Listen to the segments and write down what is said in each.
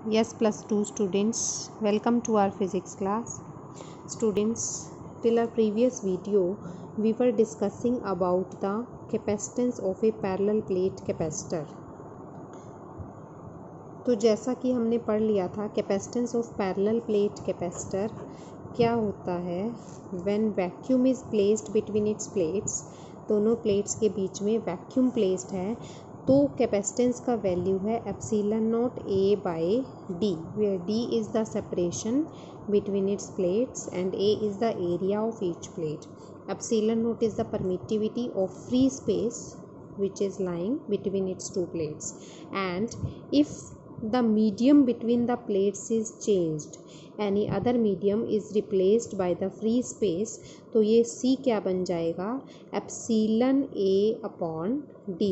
Yes, plus 2 students. Welcome to our physics class. Students, till our previous video, we were discussing about the capacitance of a parallel plate capacitor. तो जैसा कि हमने पढ़ लिया था capacitance of parallel plate capacitor क्या होता है when vacuum is placed between its plates, दोनों प्लेट्स के बीच में वैक्यूम प्लेस्ड है तो कैपेसिटेंस का वैल्यू है epsilon naught A by D, where D is the separation between its plates and A is the area of each plate. Epsilon naught is the permittivity of free space which is lying between its two plates, and if the medium between the plates is changed, any other medium is replaced by the free space, तो ये C क्या बन जाएगा epsilon A upon D,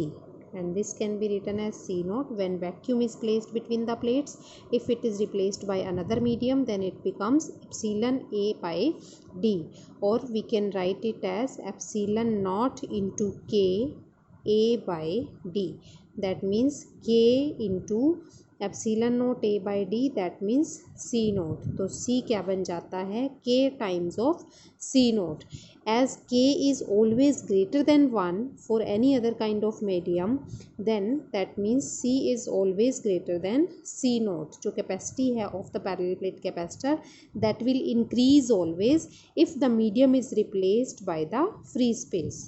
and this can be written as C naught when vacuum is placed between the plates. If it is replaced by another medium, then it becomes epsilon A by D, or we can write it as epsilon naught into K A by D. That means K into epsilon naught A by D, that means C naught. तो C क्या बन जाता है के times of C naught. As K is always greater than 1 for any other kind of medium, then that means C is always greater than C naught. जो capacity है of the parallel plate capacitor that will increase always if the medium is replaced by the free space.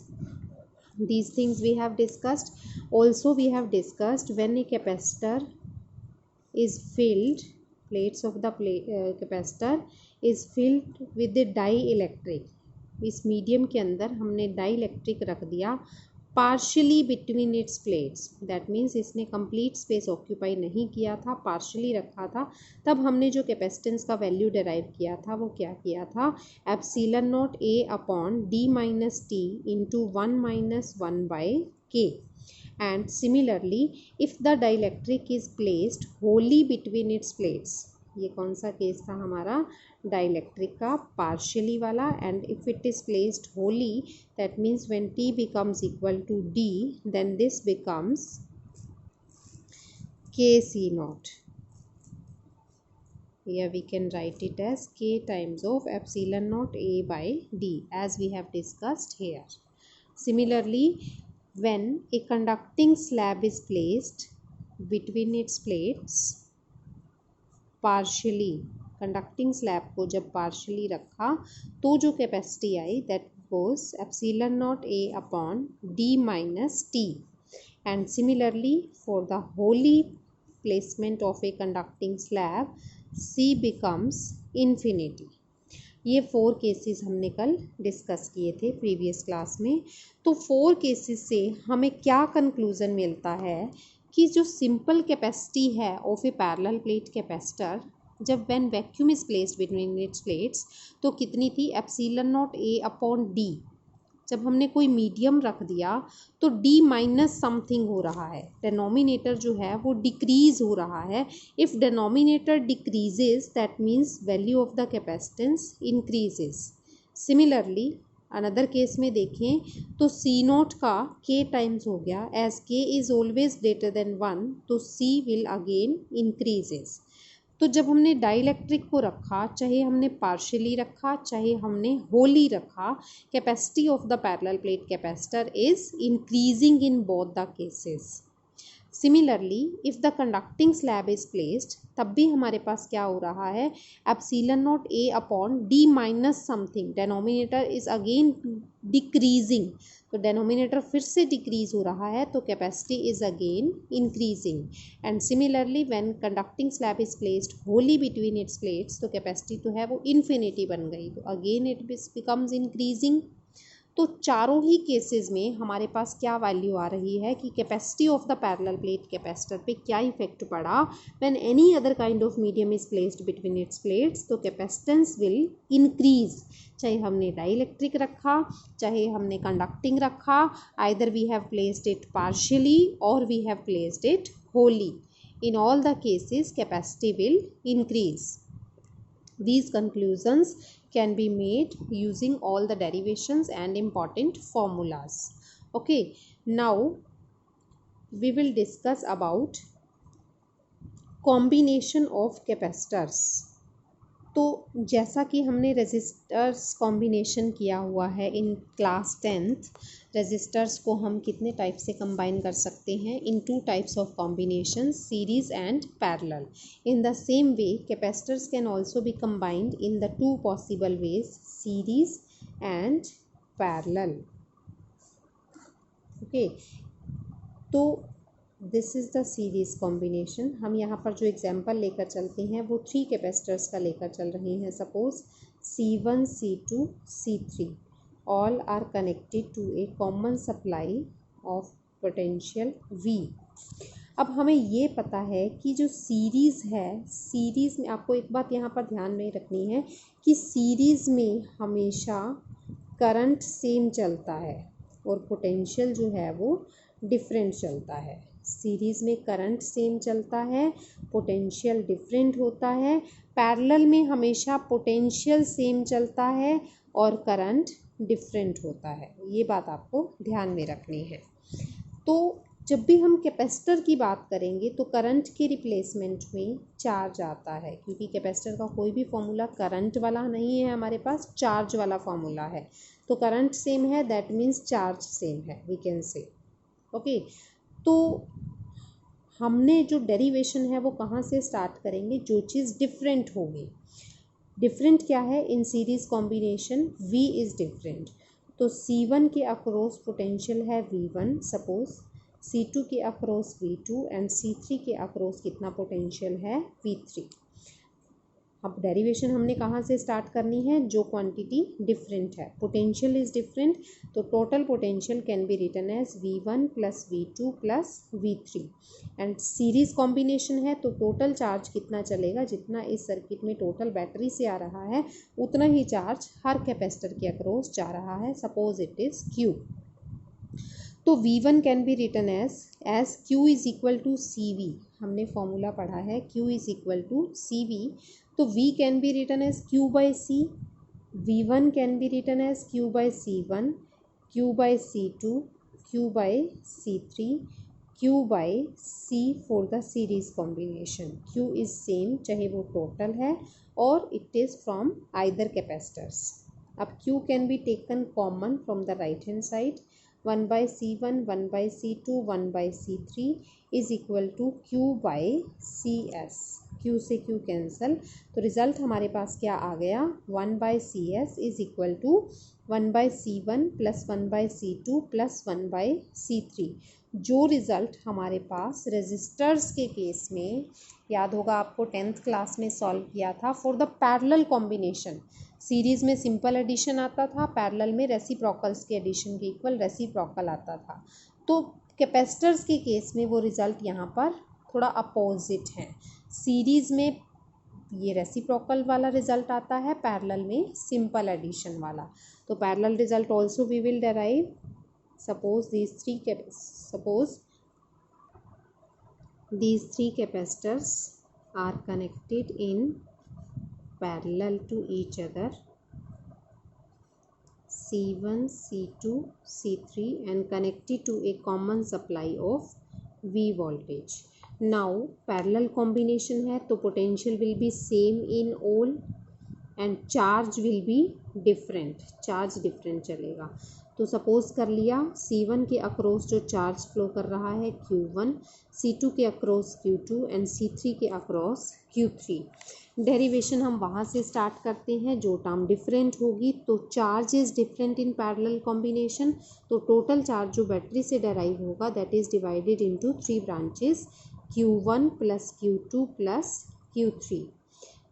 These things we have discussed. Also we have discussed when a capacitor is filled, plates of the capacitor is filled with the dielectric. इस medium के अंदर हमने dielectric रख दिया partially between its plates. That means इसने complete space occupy नहीं किया था, पार्शली रखा था. तब हमने जो कैपेसिटेंस का वैल्यू डिराइव किया था वो क्या किया था epsilon naught A upon D minus T into 1 minus 1 by K. And similarly if the dielectric is placed wholly between its plates, ये कौन सा केस था हमारा डाइलेक्ट्रिक का पार्शियली वाला, and if it is placed wholly that means when T becomes equal to D then this becomes KC naught. Here we can write it as K times of epsilon naught A by D as we have discussed here. Similarly when a conducting slab is placed between its plates partially, conducting slab को जब partially रखा तो जो capacity आई that was epsilon naught A upon D minus T. And similarly for the wholly placement of a conducting slab C becomes infinity. ये 4 cases हमने कल discuss किए थे प्रीवियस क्लास में. तो 4 केसेस से हमें क्या कंक्लूज़न मिलता है कि जो सिंपल कैपेसिटी है of a parallel plate capacitor जब when vacuum is placed between its plates तो कितनी थी epsilon naught A upon D. जब हमने कोई मीडियम रख दिया तो D माइनस समथिंग हो रहा है, डेनोमिनेटर जो है वो डिक्रीज हो रहा है. If denominator decreases that means value of the capacitance increases. Similarly another case में देखें तो C नोट का K टाइम्स हो गया, as K is always greater than 1 तो C विल अगेन इंक्रीजेज. तो जब हमने डाइलेक्ट्रिक को रखा, चाहे हमने पार्शियली रखा चाहे हमने होली रखा, capacity of the parallel plate capacitor is increasing in both the cases. Similarly if the conducting slab is placed तब भी हमारे पास क्या हो रहा है epsilon naught A upon D minus something, denominator is again decreasing. तो डेनोमिनेटर फिर से डिक्रीज हो रहा है तो capacity is again increasing. And similarly when conducting slab is placed Holi between its plates तो कैपेसिटी तो है वो इन्फिनिटी बन गई, तो अगेन इट बिकम्स इंक्रीजिंग. तो चारों ही केसेस में हमारे पास क्या वैल्यू आ रही है कि capacity of the parallel plate capacitor पे क्या इफेक्ट पड़ा when any other kind of medium is placed between its plates. तो कैपेसिटेंस विल इंक्रीज, चाहे हमने डाइलेक्ट्रिक रखा चाहे हमने कंडक्टिंग रखा, either we have placed it partially और we have placed it wholly. In all the cases capacity will increase. These conclusions can be made using all the derivations and important formulas. Okay, now we will discuss about combination of capacitors. तो जैसा कि हमने resistors combination किया हुआ है in class 10th, resistors को हम कितने टाइप से कंबाइन कर सकते हैं? In 2 types of combination, series and parallel. In the same way capacitors can also be combined in the 2 possible ways, series and parallel. Okay, तो this is the series combination. हम यहाँ पर जो example लेकर चलते हैं वो 3 कैपेसिटर्स का लेकर चल रहे हैं। Suppose C1, C2, C3 all are connected to a common supply of potential V। अब हमें ये पता है कि जो सीरीज़ है, सीरीज़ में आपको एक बात यहाँ पर ध्यान में रखनी है कि सीरीज़ में हमेशा करंट सेम चलता है और पोटेंशियल जो है वो डिफरेंट चलता है। सीरीज़ में करंट सेम चलता है, पोटेंशियल डिफरेंट होता है। पैरेलल में हमेशा पोटेंशियल सेम चलता है और करंट डिफरेंट होता है। ये बात आपको ध्यान में रखनी है। तो जब भी हम कैपेसिटर की बात करेंगे तो करंट के रिप्लेसमेंट में चार्ज आता है, क्योंकि कैपेसिटर का कोई भी फॉर्मूला करंट वाला नहीं है, हमारे पास चार्ज वाला फॉर्मूला है। तो करंट सेम है, दैट मीन्स चार्ज सेम है, वी कैन से। ओके, तो हमने जो डेरिवेशन है वो कहाँ से स्टार्ट करेंगे? जो चीज़ डिफरेंट होगी। डिफरेंट क्या है? In series combination V is different. तो C1 के अक्रॉस पोटेंशियल है V1, सपोज C2 के अक्रॉस V2 एंड C3 के अक्रॉस कितना पोटेंशियल है? V3। अब डेरिवेशन हमने कहाँ से स्टार्ट करनी है? जो क्वांटिटी डिफरेंट है, पोटेंशियल इज़ डिफरेंट, तो total potential can be written as V1 plus V2 plus V3। And series combination है तो टोटल चार्ज कितना चलेगा? जितना इस सर्किट में टोटल बैटरी से आ रहा है उतना ही चार्ज हर कैपेसिटर के अक्रॉस जा रहा है। Suppose it is Q। तो V1 can be written as Q is equal to CV। हमने फॉर्मूला पढ़ा है Q is equal to CV। तो V can be written as Q by C, V1 can be written as Q by C1, Q by C2, Q by C3, Q by C for the series combination. Q is same चाहे वो total है और it is from either capacitors. अब Q can be taken common from the right hand side, 1 by C1, 1 by C2, 1 by C3 is equal to Q by CS। Q से Q cancel, तो result हमारे पास क्या आ गया? 1 by CS is equal to 1 by C1 plus 1 by C2 plus 1 by C3। जो result हमारे पास resistors के केस में, याद होगा आपको 10th क्लास में सॉल्व किया था for the parallel combination. Series में सिंपल एडिशन आता था, पैरेलल में रेसिप्रोकल्स के एडिशन के इक्वल रेसिप्रोकल आता था। तो कैपेसिटर्स के केस में वो रिज़ल्ट यहाँ पर थोड़ा अपोजिट है। सीरीज़ में ये रेसिप्रोकल वाला रिजल्ट आता है, पैरेलल में सिंपल एडिशन वाला। तो parallel result also we will derive. Suppose these three capacitors are connected in parallel to each other, C1, C2, C3 and connected to a common supply of V voltage. Now parallel combination है तो potential will be same in all and charge will be different, charge different चलेगा। तो suppose कर लिया C1 के across जो charge flow कर रहा है Q1, C2 के अक्रॉस Q2 एंड C3 के अक्रॉस Q3। डेरिवेशन हम वहाँ से स्टार्ट करते हैं, जो टर्म डिफरेंट होगी तो charge is different in parallel combination, तो टोटल चार्ज जो बैटरी से डेराइव होगा that is divided into 3 branches, Q1 plus Q2 plus Q3।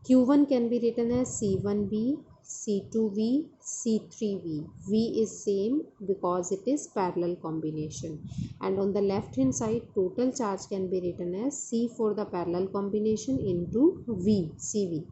Q1 can be written as C1V, C2V, C3V. V is same because it is parallel combination. And on the left hand side, total charge can be written as C for the parallel combination into V, CV.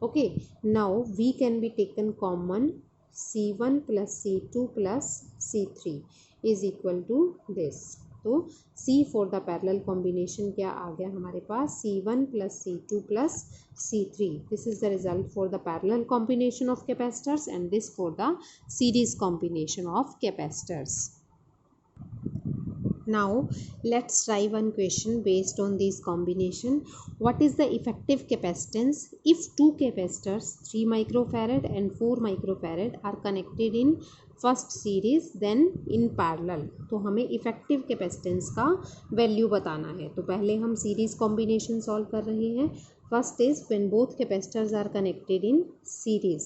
Okay, now V can be taken common, C1 plus C2 plus C3 is equal to this. तो C for the parallel combination क्या आ गया हमारे पास? C1 plus C2 plus C3। This is the result for the parallel combination of capacitors and this for the series combination of capacitors. Now let's try one question based on this combination. What is the effective capacitance if two capacitors 3 microfarad and 4 microfarad are connected in first series then in parallel? तो हमें effective capacitance का value बताना है. तो पहले हम series combination solve कर रहे हैं. First is when both capacitors are connected in series.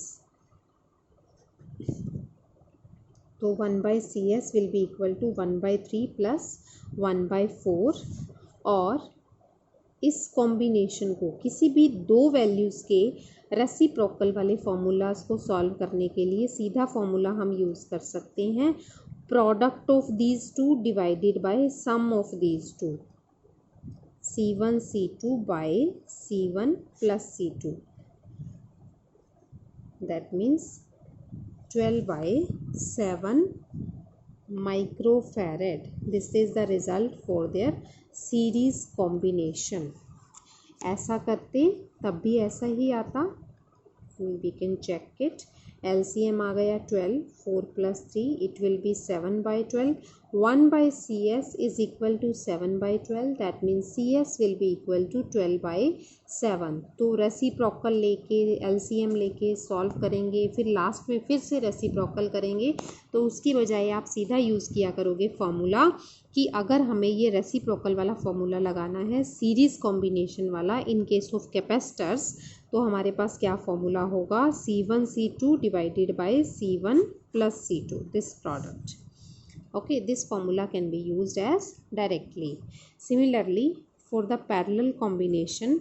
तो 1/CS will be equal to 1/3 plus 1/4. और इस कॉम्बिनेशन को किसी भी दो वैल्यूज़ के रेसिप्रोकल वाले फॉर्मूलाज को सॉल्व करने के लिए सीधा फॉर्मूला हम यूज़ कर सकते हैं, product of these two divided by sum of these two, C1 C2 by C1 plus C2. That means 12/7 microfarad. This is the result for their series combination. ऐसा करते तब भी ऐसा ही आता. We can check it. LCM आ गया 12, 4 plus 3 it will be 7/12. 1/CS is equal to 7/12. That means CS will be equal to 12/7. तो reciprocal लेके LCM लेके सॉल्व करेंगे, फिर लास्ट में फिर से रेसिप्रोकल करेंगे. तो उसकी बजाय आप सीधा यूज़ किया करोगे फॉर्मूला कि अगर हमें ये रेसिप्रोकल वाला फॉर्मूला लगाना है सीरीज कॉम्बिनेशन वाला इन केस ऑफ कैपेसिटर्स, तो हमारे पास क्या फॉर्मूला होगा, C1 C2 divided by C1 plus C2, this product. Okay, this formula can be used as directly. Similarly, for the parallel combination,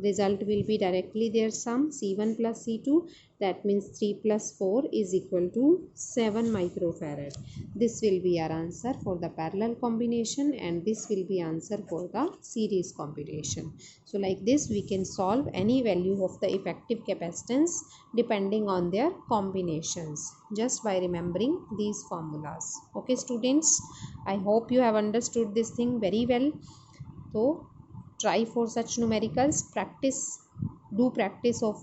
result will be directly their sum C1 plus C2. That means 3 plus 4 is equal to 7 microfarad. This will be our answer for the parallel combination, and this will be answer for the series combination. So like this we can solve any value of the effective capacitance depending on their combinations just by remembering these formulas. Okay students, I hope you have understood this thing very well. So try for such numericals, do practice of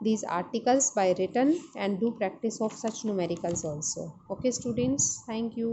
these articles by written, and do practice of such numericals also. Okay students, thank you.